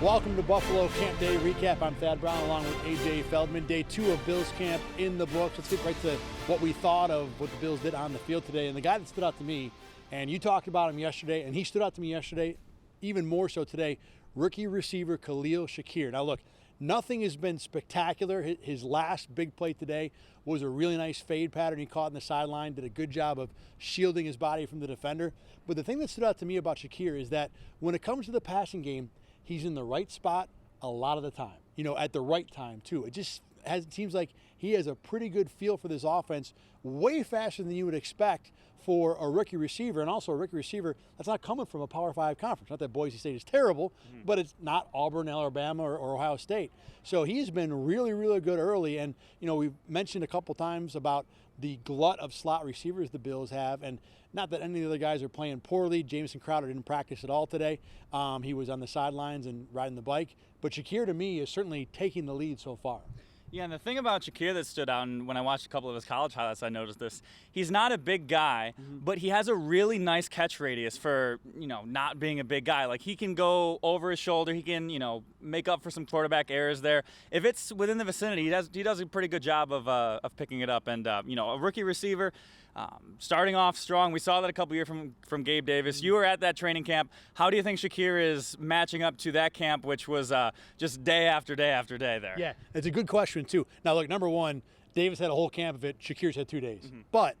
Welcome to Buffalo Camp Day Recap. I'm Thad Brown along with AJ Feldman. Day 2 of Bills camp in the books. Let's get right to what we thought of what the Bills did on the field today. And the guy that stood out to me, and you talked about him yesterday, and he stood out to me yesterday, even more so today, rookie receiver Khalil Shakir. Now look, nothing has been spectacular. His last big play today was a really nice fade pattern he caught in the sideline, did a good job of shielding his body from the defender. But the thing that stood out to me about Shakir is that when it comes to the passing game, he's in the right spot a lot of the time, at the right time too. It seems like he has a pretty good feel for this offense, way faster than you would expect for a rookie receiver, and also a rookie receiver that's not coming from a Power 5 conference. Not that Boise State is terrible, but it's not Auburn, Alabama, or Ohio State. So he's been really, really good early, and we've mentioned a couple times about the glut of slot receivers the Bills have, and not that any of the other guys are playing poorly. Jamison Crowder didn't practice at all today. He was on the sidelines and riding the bike. But Shakir, to me, is certainly taking the lead so far. Yeah, and the thing about Shakir that stood out, and when I watched a couple of his college highlights, I noticed this. He's not a big guy, but he has a really nice catch radius for, not being a big guy. Like, he can go over his shoulder. He can, make up for some quarterback errors there. If it's within the vicinity, he does a pretty good job of picking it up. And, a rookie receiver, starting off strong. We saw that a couple years from Gabe Davis. You were at that training camp. How do you think Shakir is matching up to that camp, which was just day after day after day there? Yeah, it's a good question, too. Now, look, number one, Davis had a whole camp of it. Shakir's had 2 days. But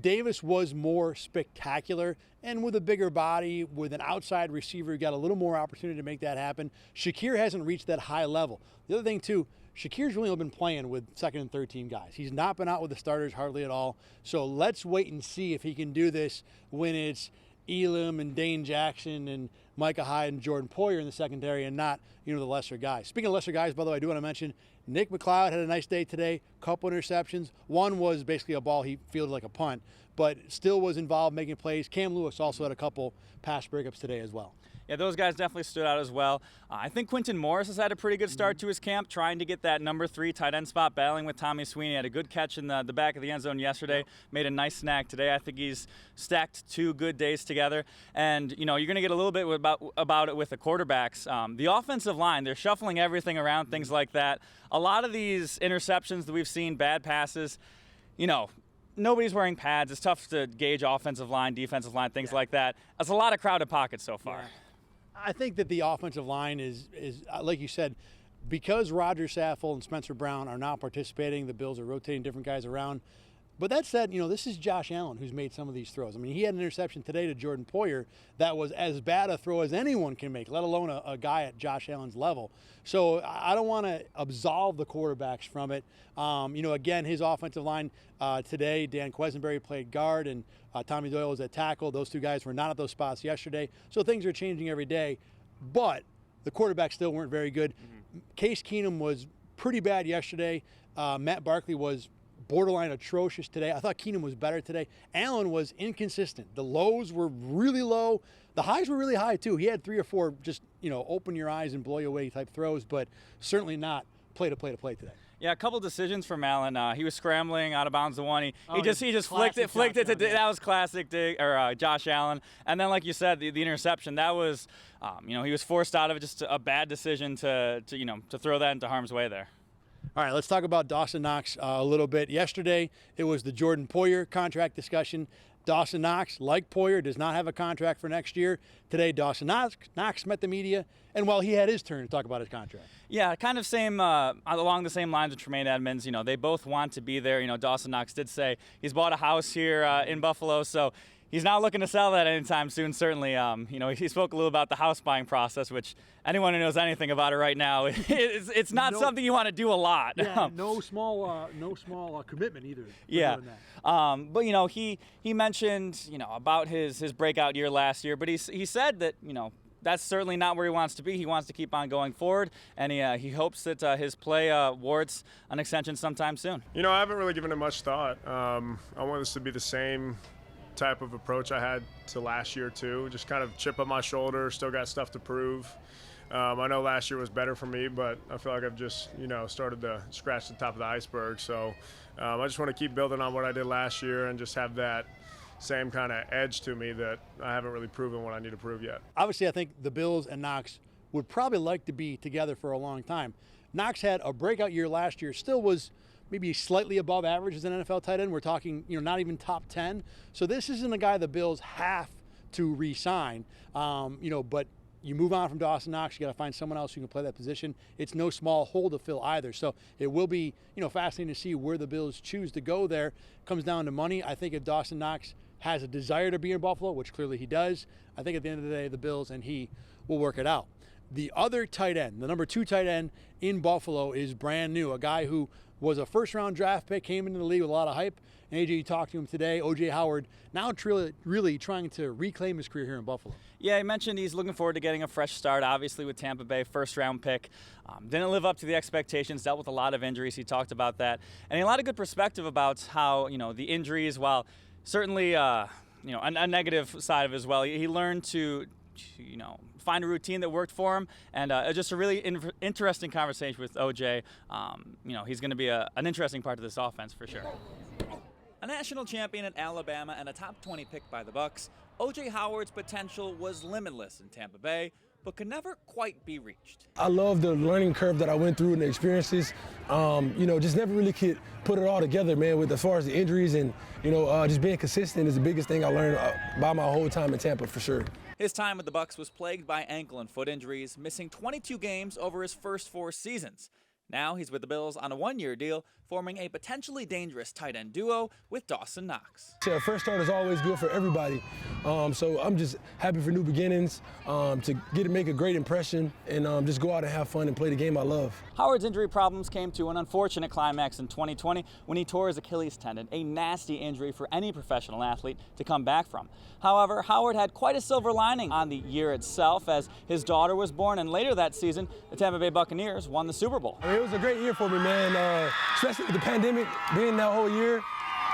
Davis was more spectacular, and with a bigger body, with an outside receiver, you got a little more opportunity to make that happen. Shakir hasn't reached that high level. The other thing, too, Shakir's really been playing with second and third team guys. He's not been out with the starters hardly at all. So let's wait and see if he can do this when it's Elam and Dane Jackson and Micah Hyde and Jordan Poyer in the secondary, and not, the lesser guys. Speaking of lesser guys, by the way, I do want to mention Nick McCloud had a nice day today, couple interceptions. One was basically a ball he fielded like a punt, but still was involved making plays. Cam Lewis also had a couple pass breakups today as well. Yeah, those guys definitely stood out as well. I think Quinton Morris has had a pretty good start to his camp, trying to get that number 3 tight end spot, battling with Tommy Sweeney. Had a good catch in the back of the end zone yesterday, made a nice snag today. I think he's stacked 2 good days together. And, you're going to get a little bit about it with the quarterbacks. The offensive line, they're shuffling everything around, things like that. A lot of these interceptions that we've seen, bad passes, nobody's wearing pads. It's tough to gauge offensive line, defensive line, things like that. There's a lot of crowded pockets so far. Yeah. I think that the offensive line is like you said, because Roger Saffold and Spencer Brown are not participating, the Bills are rotating different guys around. But that said, this is Josh Allen who's made some of these throws. I mean, he had an interception today to Jordan Poyer that was as bad a throw as anyone can make, let alone a guy at Josh Allen's level. So I don't want to absolve the quarterbacks from it. Again, his offensive line today, Dan Quesenberry played guard and Tommy Doyle was at tackle. Those 2 guys were not at those spots yesterday. So things are changing every day. But the quarterbacks still weren't very good. Case Keenum was pretty bad yesterday. Matt Barkley was borderline atrocious today. I thought Keenum was better today. Allen was inconsistent. The lows were really low. The highs were really high, too. He had 3 or 4 just, open your eyes and blow you away type throws, but certainly not play to play today. Yeah, a couple decisions from Allen. He was scrambling out of bounds the one. He just flicked it to that was classic Josh Allen. And then, like you said, the interception, that was he was forced out of it, just a bad decision to throw that into harm's way there. All right, let's talk about Dawson Knox a little bit. Yesterday, it was the Jordan Poyer contract discussion. Dawson Knox, like Poyer, does not have a contract for next year. Today, Dawson Knox met the media, and he had his turn to talk about his contract. Yeah, kind of same along the same lines with Tremaine Edmonds. They both want to be there. Dawson Knox did say he's bought a house here in Buffalo, so he's not looking to sell that anytime soon, certainly. He spoke a little about the house buying process, which anyone who knows anything about it right now, it's not something you want to do a lot. Yeah, no small commitment either. Yeah, but he mentioned about his breakout year last year, but he said that that's certainly not where he wants to be. He wants to keep on going forward, and he hopes that his play warrants an extension sometime soon. I haven't really given it much thought. I want this to be the same type of approach I had to last year too. Just kind of chip on my shoulder, still got stuff to prove. I know last year was better for me, but I feel like I've just, started to scratch the top of the iceberg. So I just want to keep building on what I did last year and just have that same kind of edge to me that I haven't really proven what I need to prove yet. Obviously, I think the Bills and Knox would probably like to be together for a long time. Knox had a breakout year last year, still was maybe slightly above average as an NFL tight end. We're talking, not even top 10. So this isn't a guy the Bills have to re-sign, but you move on from Dawson Knox, you got to find someone else who can play that position. It's no small hole to fill either. So it will be, fascinating to see where the Bills choose to go there. Comes down to money. I think if Dawson Knox has a desire to be in Buffalo, which clearly he does, I think at the end of the day, the Bills and he will work it out. The other tight end, the number 2 tight end in Buffalo, is brand new, a guy who was a first-round draft pick, came into the league with a lot of hype. And AJ, you talked to him today, O.J. Howard, now really trying to reclaim his career here in Buffalo. Yeah, he mentioned he's looking forward to getting a fresh start, obviously with Tampa Bay, first-round pick. Didn't live up to the expectations, dealt with a lot of injuries. He talked about that. And a lot of good perspective about how, the injuries, while certainly, a negative side of it as well, he learned to find a routine that worked for him, and just a really interesting conversation with OJ. He's going to be an interesting part of this offense for sure. A national champion at Alabama and a top 20 pick by the Bucs, OJ Howard's potential was limitless in Tampa Bay, but could never quite be reached. I love the learning curve that I went through and the experiences. Just never really could put it all together, man, with as far as the injuries and, just being consistent is the biggest thing I learned about my whole time in Tampa for sure. His time with the Bucs was plagued by ankle and foot injuries, missing 22 games over his first 4 seasons. Now he's with the Bills on a 1-year deal, forming a potentially dangerous tight end duo with Dawson Knox. Yeah, first start is always good for everybody. So I'm just happy for new beginnings, to make a great impression, and just go out and have fun and play the game I love. Howard's injury problems came to an unfortunate climax in 2020 when he tore his Achilles tendon, a nasty injury for any professional athlete to come back from. However, Howard had quite a silver lining on the year itself as his daughter was born, and later that season, the Tampa Bay Buccaneers won the Super Bowl. It was a great year for me, man, especially with the pandemic being that whole year.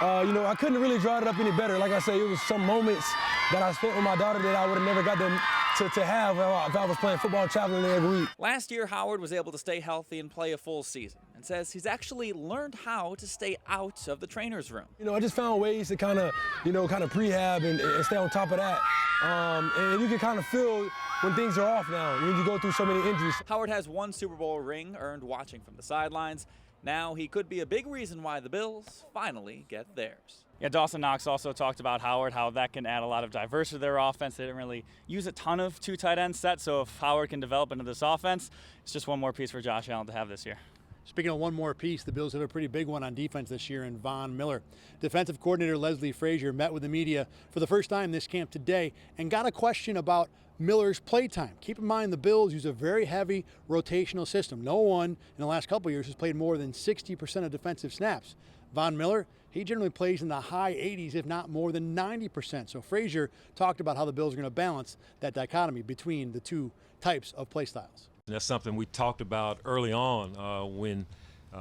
I couldn't really draw it up any better. Like I say, it was some moments that I spent with my daughter that I would have never got to have if I was playing football and traveling there every week. Last year, Howard was able to stay healthy and play a full season, and says he's actually learned how to stay out of the trainer's room. I just found ways to kind of prehab and stay on top of that. And you can kind of feel when things are off now, when you go through so many injuries. Howard has 1 Super Bowl ring earned watching from the sidelines. Now he could be a big reason why the Bills finally get theirs. Yeah, Dawson Knox also talked about Howard, how that can add a lot of diversity to their offense. They didn't really use a ton of 2 tight end sets, so if Howard can develop into this offense, it's just one more piece for Josh Allen to have this year. Speaking of one more piece, the Bills have a pretty big one on defense this year in Von Miller. Defensive coordinator Leslie Frazier met with the media for the first time this camp today and got a question about Miller's playtime. Keep in mind the Bills use a very heavy rotational system. No one in the last couple of years has played more than 60% of defensive snaps. Von Miller, he generally plays in the high 80s, if not more than 90%. So Frazier talked about how the Bills are going to balance that dichotomy between the 2 types of play styles. That's something we talked about early on when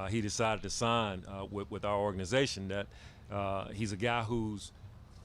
he decided to sign with our organization, that he's a guy who's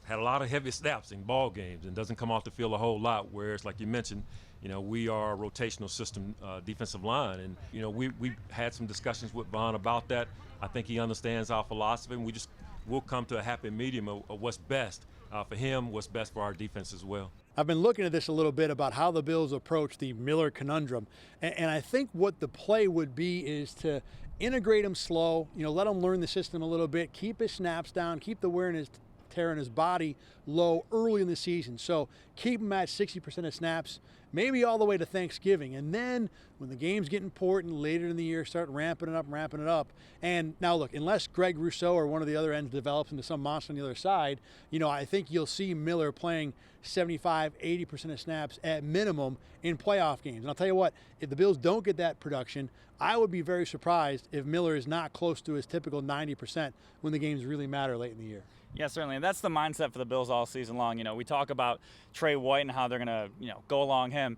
had a lot of heavy snaps in ball games and doesn't come off the field a whole lot, whereas, like you mentioned, we are a rotational system defensive line. And, we had some discussions with Von about that. I think he understands our philosophy, and we'll come to a happy medium of what's best for him, what's best for our defense as well. I've been looking at this a little bit about how the Bills approach the Miller conundrum. And I think what the play would be is to integrate him slow, let him learn the system a little bit, keep his snaps down, keep the wear and his tear in his body low early in the season. So keep him at 60% of snaps, maybe all the way to Thanksgiving. And then when the games get important later in the year, start ramping it up. And now look, unless Greg Rousseau or one of the other ends develops into some monster on the other side, I think you'll see Miller playing 75, 80% of snaps at minimum in playoff games. And I'll tell you what, if the Bills don't get that production, I would be very surprised if Miller is not close to his typical 90% when the games really matter late in the year. Yeah, certainly. And that's the mindset for the Bills all season long. We talk about Trey White and how they're going to, go along him.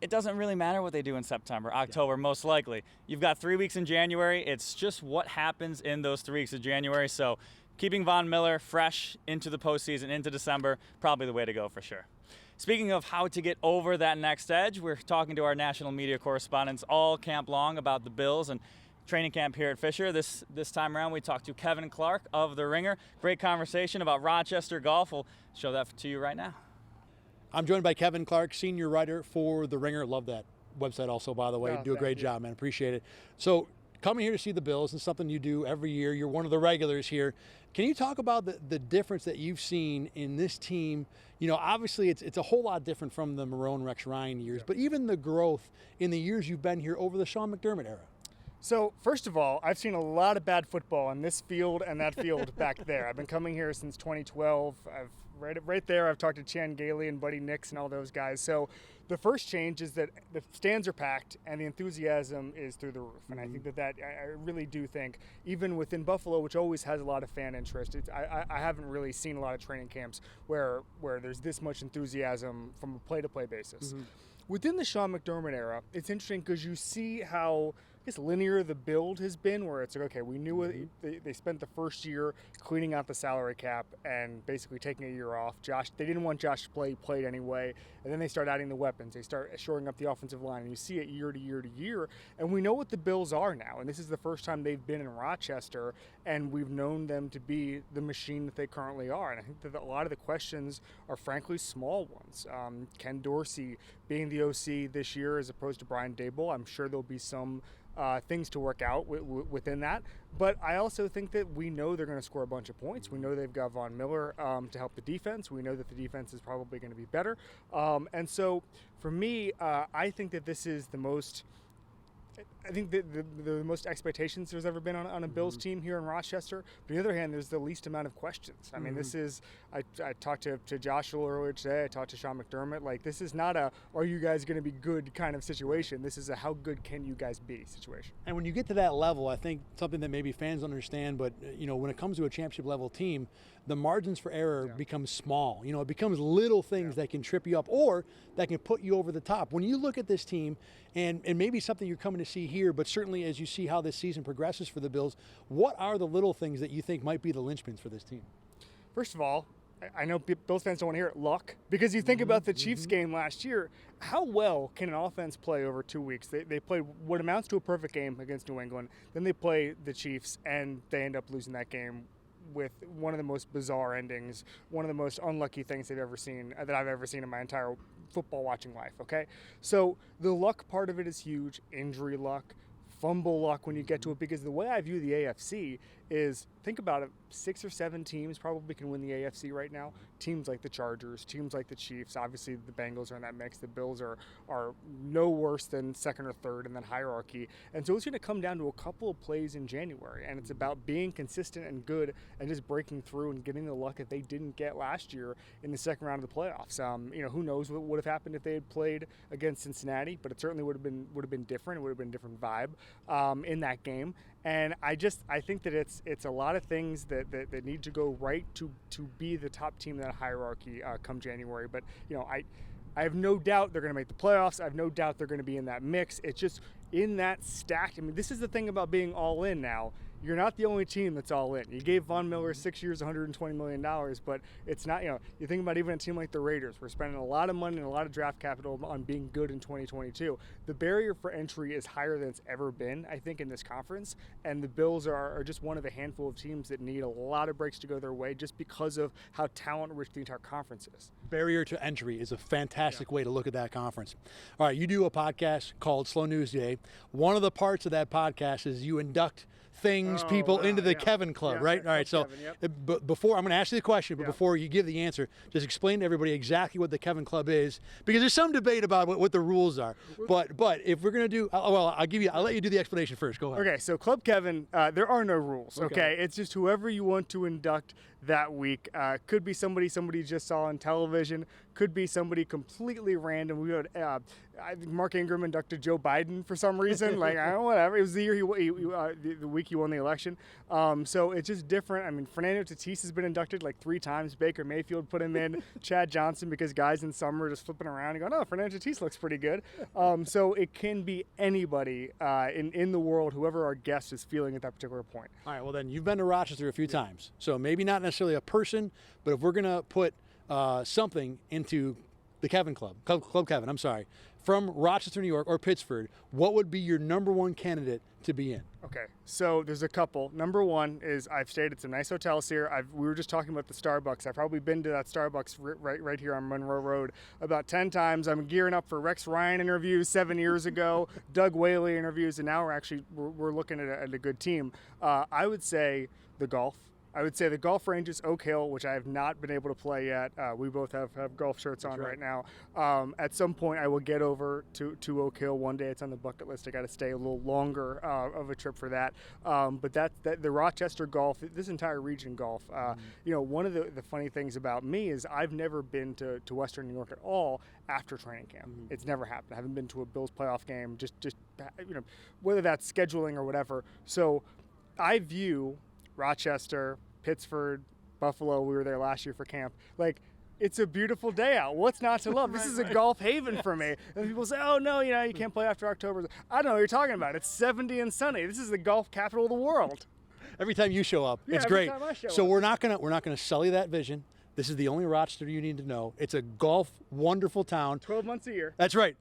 It doesn't really matter what they do in September, October, most likely. You've got 3 weeks in January. It's just what happens in those 3 weeks of January. So keeping Von Miller fresh into the postseason, into December, probably the way to go for sure. Speaking of how to get over that next edge, we're talking to our national media correspondents all camp long about the Bills and training camp here at Fisher. This time around, we talked to Kevin Clark of The Ringer. Great conversation about Rochester golf. We'll show that to you right now. I'm joined by Kevin Clark, senior writer for The Ringer. Love that website also, by the way. Oh, do a great job, man. Appreciate it. So coming here to see the Bills is something you do every year. You're one of the regulars here. Can you talk about the difference that you've seen in this team? You know, obviously it's a whole lot different from the Marone Rex Ryan years, but even the growth in the years you've been here over the Sean McDermott era. So, first of all, I've seen a lot of bad football on this field and that field back there. I've been coming here since 2012. Right there, I've talked to Chan Gailey and Buddy Nix and all those guys. So, the first change is that the stands are packed and the enthusiasm is through the roof. And I think that I really do think, even within Buffalo, which always has a lot of fan interest, I haven't really seen a lot of training camps where there's this much enthusiasm from a play-to-play basis. Within the Sean McDermott era, it's interesting because you see how linear the build has been, where it's like, okay, we knew they spent the first year cleaning out the salary cap and basically taking a year off. They didn't want Josh to play, he played anyway, and then they start adding the weapons. They start shoring up the offensive line, and you see it year to year to year, and we know what the Bills are now, and this is the first time they've been in Rochester, and we've known them to be the machine that they currently are, and I think that a lot of the questions are frankly small ones. Ken Dorsey being the OC this year as opposed to Brian Daboll, I'm sure there'll be some things to work out within that. But I also think that we know they're going to score a bunch of points. We know they've got Von Miller to help the defense. We know that the defense is probably going to be better. And so for me, I think that this is the most – I think the most expectations there's ever been on a Bills team here in Rochester. But on the other hand, there's the least amount of questions. I mean, this is – I talked to Joshua earlier today. I talked to Sean McDermott. Like, this is not a are you guys going to be good kind of situation. This is a how good can you guys be situation. And when you get to that level, I think something that maybe fans don't understand, but, you know, when it comes to a championship level team, the margins for error become small. You know, it becomes little things that can trip you up or that can put you over the top. When you look at this team, and maybe something you're coming to see here, but certainly as you see how this season progresses for the Bills, what are the little things that you think might be the linchpins for this team? First of all, I know Bills fans don't want to hear it, luck. Because you think about the Chiefs game last year, how well can an offense play over 2 weeks? They played what amounts to a perfect game against New England. Then they play the Chiefs, and they end up losing that game with one of the most bizarre endings, one of the most unlucky things that I've ever seen in my entire football watching life, okay? So the luck part of it is huge, injury luck, fumble luck when you get to it, because the way I view the AFC is, think about it, 6 or 7 teams probably can win the AFC right now. Teams like the Chargers, teams like the Chiefs, obviously the Bengals are in that mix. The Bills are no worse than second or third in that hierarchy. And so it's going to come down to a couple of plays in January, and it's about being consistent and good and just breaking through and getting the luck that they didn't get last year in the second round of the playoffs. You know, who knows what would have happened if they had played against Cincinnati, but it certainly would have been different. It would have been a different vibe in that game. And I think that it's a lot of things that need to go right to be the top team in that hierarchy come January. But, you know, I have no doubt they're going to make the playoffs. I have no doubt they're going to be in that mix. It's just in that stack. I mean, this is the thing about being all in now. You're not the only team that's all in. You gave Von Miller 6 years, $120 million, but it's not, you know, you think about even a team like the Raiders. We're spending a lot of money and a lot of draft capital on being good in 2022. The barrier for entry is higher than it's ever been, I think, in this conference, and the Bills are just one of a handful of teams that need a lot of breaks to go their way just because of how talent-rich the entire conference is. Barrier to entry is a fantastic way to look at that conference. All right, you do a podcast called Slow News Day. One of the parts of that podcast is you induct people into the Kevin Club, right? All right, so Kevin, before, I'm going to ask you the question, but before you give the answer, just explain to everybody exactly what the Kevin Club is, because there's some debate about what the rules are. But if we're going to do, I'll let you do the explanation first. Go ahead. Okay, so Club Kevin, there are no rules, okay? It's just whoever you want to induct that week. Could be somebody just saw on television, could be somebody completely random. We had I think Mark Ingram inducted Joe Biden for some reason. Like, I don't know, whatever. It was the year the week he won the election. So it's just different. I mean, Fernando Tatis has been inducted like 3 times. Baker Mayfield put him in. Chad Johnson, because guys in summer are just flipping around and going, oh, Fernando Tatis looks pretty good. So it can be anybody in the world, whoever our guest is feeling at that particular point. All right, well then, you've been to Rochester a few times. So maybe not necessarily a person, but if we're going to put something into the Kevin Club Kevin, I'm sorry. from Rochester, New York, or Pittsford, what would be your number one candidate to be in? Okay, so there's a couple. Number one is I've stayed at some nice hotels here. We were just talking about the Starbucks. I've probably been to that Starbucks right here on Monroe Road about 10 times. I'm gearing up for Rex Ryan interviews 7 years ago, Doug Whaley interviews, and now we're looking at a good team. I would say the golf. I would say the golf ranges, Oak Hill, which I have not been able to play yet. We both have golf shirts on right now. At some point, I will get over to Oak Hill one day. It's on the bucket list. I got to stay a little longer of a trip for that. But the Rochester golf, this entire region golf. One of the funny things about me is I've never been to Western New York at all after training camp. It's never happened. I haven't been to a Bills playoff game. Just whether that's scheduling or whatever. So I view Rochester, Pittsford, Buffalo, we were there last year for camp. Like, it's a beautiful day out. What's not to love? This is a golf haven for me. And people say, oh, no, you can't play after October. I don't know what you're talking about. It's 70 and sunny. This is the golf capital of the world. Every time you show up, it's great. So we're not gonna sully that vision. This is the only Rochester you need to know. It's a golf wonderful town. 12 months a year. That's right.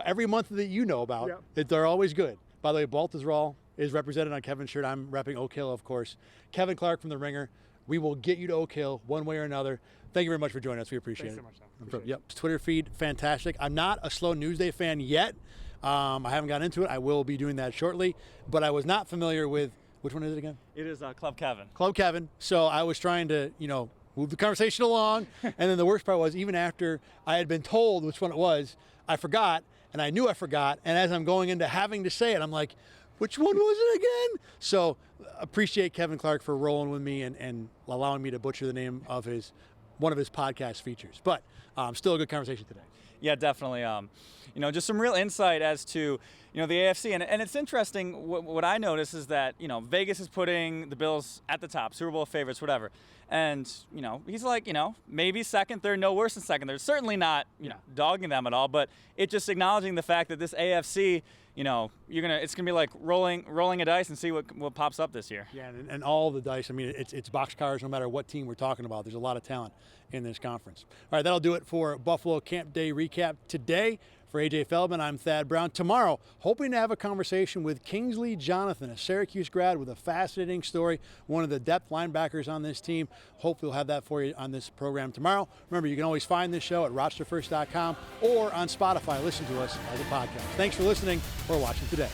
Every month that you know about, they're always good. By the way, Baltusrol is represented on Kevin's shirt. I'm repping Oak Hill, of course. Kevin Clark from The Ringer. We will get you to Oak Hill one way or another. Thank you very much for joining us. We appreciate it. Thanks so much. Yep. Twitter feed, fantastic. I'm not a Slow News Day fan yet. I haven't gotten into it. I will be doing that shortly. But I was not familiar with, which one is it again? It is Club Kevin. Club Kevin. So I was trying to, move the conversation along. And then the worst part was, even after I had been told which one it was, I forgot. And I knew I forgot. And as I'm going into having to say it, I'm like, which one was it again? So appreciate Kevin Clark for rolling with me and allowing me to butcher the name of one of his podcast features. But still a good conversation today. Yeah, definitely. Just some real insight as to, the AFC. And it's interesting, what I notice is that, Vegas is putting the Bills at the top, Super Bowl favorites, whatever. And, he's like, maybe second, third, no worse than second. They're certainly not, dogging them at all. But it just acknowledging the fact that this AFC, it's gonna be like rolling a dice and see what pops up this year. Yeah, and all the dice. I mean, it's boxcars no matter what team we're talking about. There's a lot of talent in this conference. All right, that'll do it for Buffalo Camp Day recap today. For AJ Feldman, I'm Thad Brown. Tomorrow, hoping to have a conversation with Kingsley Jonathan, a Syracuse grad with a fascinating story, one of the depth linebackers on this team. Hopefully we'll have that for you on this program tomorrow. Remember, you can always find this show at rochesterfirst.com or on Spotify. Listen to us as a podcast. Thanks for listening or watching today.